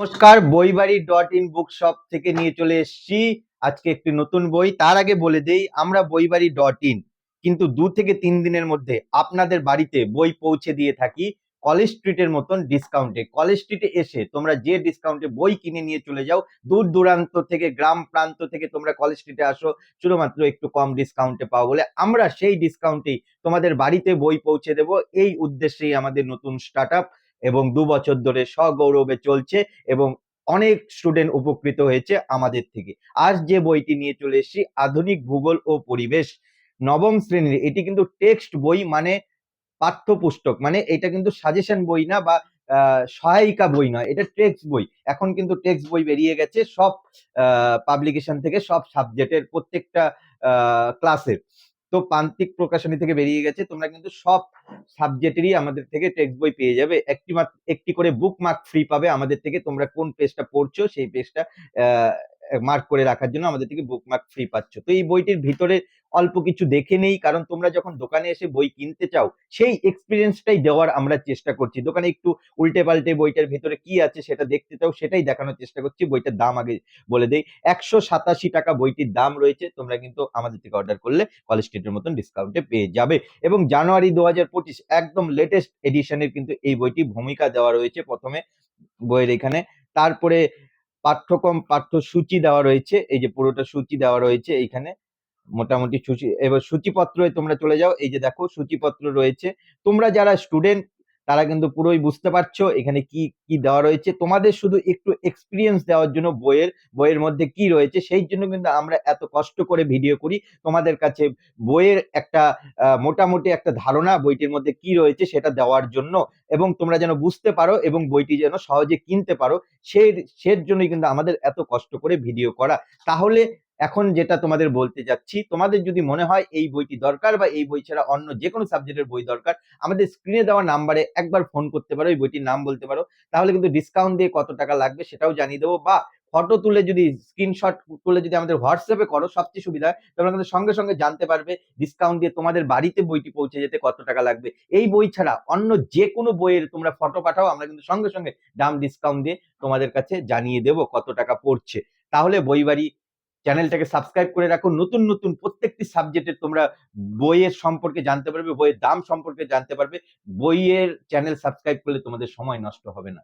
নমস্কার, বইবাড়ি.in book shop থেকে নিয়ে চলে এসেছি আজকে একটি নতুন বই। তার আগে বলে দেই, আমরা বইবাড়ি.in কিন্তু 2 থেকে 3 দিনের মধ্যে আপনাদের বাড়িতে বই পৌঁছে দিয়ে থাকি কলেজ স্ট্রিটের মতন ডিসকাউন্টে। কলেজ স্ট্রিটে এসে তোমরা যে ডিসকাউন্টে বই কিনে নিয়ে চলে যাও, দূর দূরান্ত থেকে, গ্রাম প্রান্ত থেকে তোমরা কলেজ স্ট্রিটে আসো শুধুমাত্র একটু কম ডিসকাউন্টে পাও বলে, আমরা সেই ডিসকাউন্টেই তোমাদের বাড়িতে বই পৌঁছে দেব। এই উদ্দেশ্যেই আমাদের নতুন স্টার্ট আপ এবং 2 বছর ধরে সগৌরবে চলছে এবং অনেক স্টুডেন্ট উপকৃত হয়েছে আমাদের থেকে। আজ যে বইটি নিয়ে চলে এসেছি, আধুনিক ভূগোল ও পরিবেশ, নবম শ্রেণীর। এটি কিন্তু টেক্সট বই, মানে পাঠ্যপুস্তক, মানে এটা কিন্তু সাজেশন বই না বা সহায়িকা বই নয়, এটা টেক্সট বই। এখন কিন্তু টেক্সট বই বেরিয়ে গেছে সব পাবলিকেশন থেকে, সব সাবজেক্টের প্রত্যেকটা ক্লাসের। তো প্রান্তিক প্রকাশনী থেকে বেরিয়ে গেছে, তোমরা কিন্তু সব সাবজেক্টেরই আমাদের থেকে টেক্সট বই পেয়ে যাবে। একটি করে বুক মার্ক ফ্রি পাবে আমাদের থেকে। তোমরা কোন পেজটা পড়ছো সেই পেজটা মার্ক করে রাখার জন্য আমাদের থেকে বুক মার্ক ফ্রি পাচ্ছ। তো এই বইটির ভিতরে অল্প কিছু দেখে নেই, কারণ তোমরা যখন দোকানে এসে বই কিনতে চাও সেই এক্সপিরিয়েন্সটাই দেওয়ার আমরা চেষ্টা করছি। দোকানে একটু উল্টে পাল্টে বইটার ভিতরে কি আছে সেটা দেখতে চাও, সেটাই দেখানোর চেষ্টা করছি। বইটার দাম আগে বলে দেই, 187 টাকা বইটির দাম রয়েছে। তোমরা কিন্তু আমাদের থেকে অর্ডার করলে কলেজ স্ট্রিটের মতন ডিসকাউন্টে পেয়ে যাবে। এবং জানুয়ারি 2025 একদম লেটেস্ট এডিশনের কিন্তু এই বইটি ভূমিকা দেওয়া রয়েছে প্রথমে বইয়ের এখানে। তারপরে পাঠ্যক্রম, পাঠ্যসূচি দেওয়া রয়েছে, এই যে পুরোটা সূচি দেওয়া রয়েছে এইখানে মোটামুটি সূচি। এবার সূচিপত্রে তোমরা চলে যাও, এই যে দেখো সূচিপত্র রয়েছে। তোমরা যারা স্টুডেন্ট তারা কিন্তু পুরোই বুঝতে পারছো এখানে কি কি দেওয়া রয়েছে। তোমাদের শুধু একটু এক্সপিরিয়েন্স দেওয়ার জন্য বইয়ের মধ্যে কি রয়েছে সেই জন্য কিন্তু আমরা এত কষ্ট করে ভিডিও করি, তোমাদের কাছে বইয়ের একটা মোটামুটি একটা ধারণা বইটির মধ্যে কি রয়েছে সেটা দেওয়ার জন্য, এবং তোমরা যেন বুঝতে পারো এবং বইটি যেন সহজে কিনতে পারো, সেই জন্যই কিন্তু আমাদের এত কষ্ট করে ভিডিও করা। তাহলে এখন যেটা তোমাদের বলতে যাচ্ছি, তোমাদের যদি মনে হয় এই বইটি দরকার বা এই বই ছাড়া অন্য যে কোনো সাবজেক্টের বই দরকার, আমাদের স্ক্রিনে দেওয়া নাম্বারে একবার ফোন করতে পারো, এই বইটির নাম বলতে পারো, তাহলে কিন্তু ডিসকাউন্ট দিয়ে কত টাকা লাগবে সেটাও জানিয়ে দেবো। বা ফটো তুলে যদি, স্ক্রিনশট তুলে যদি আমাদের হোয়াটসঅ্যাপে করো, সবচেয়ে সুবিধা, তোমরা কিন্তু সঙ্গে সঙ্গে জানতে পারবে ডিসকাউন্ট দিয়ে তোমাদের বাড়িতে বইটি পৌঁছে যেতে কত টাকা লাগবে। এই বই ছাড়া অন্য যে কোনো বইয়ের তোমরা ফটো পাঠাও, আমরা কিন্তু সঙ্গে সঙ্গে দাম ডিসকাউন্ট দিয়ে তোমাদের কাছে জানিয়ে দেবো কত টাকা পড়ছে। তাহলে বইবাড়ি চ্যানেলটাকে সাবস্ক্রাইব করে রাখো। নতুন নতুন প্রত্যেকটি সাবজেক্টের তোমরা বইয়ের সম্পর্কে জানতে পারবে, বইয়ের দাম সম্পর্কে জানতে পারবে। বইয়ের চ্যানেল সাবস্ক্রাইব করলে তোমাদের সময় নষ্ট হবে না।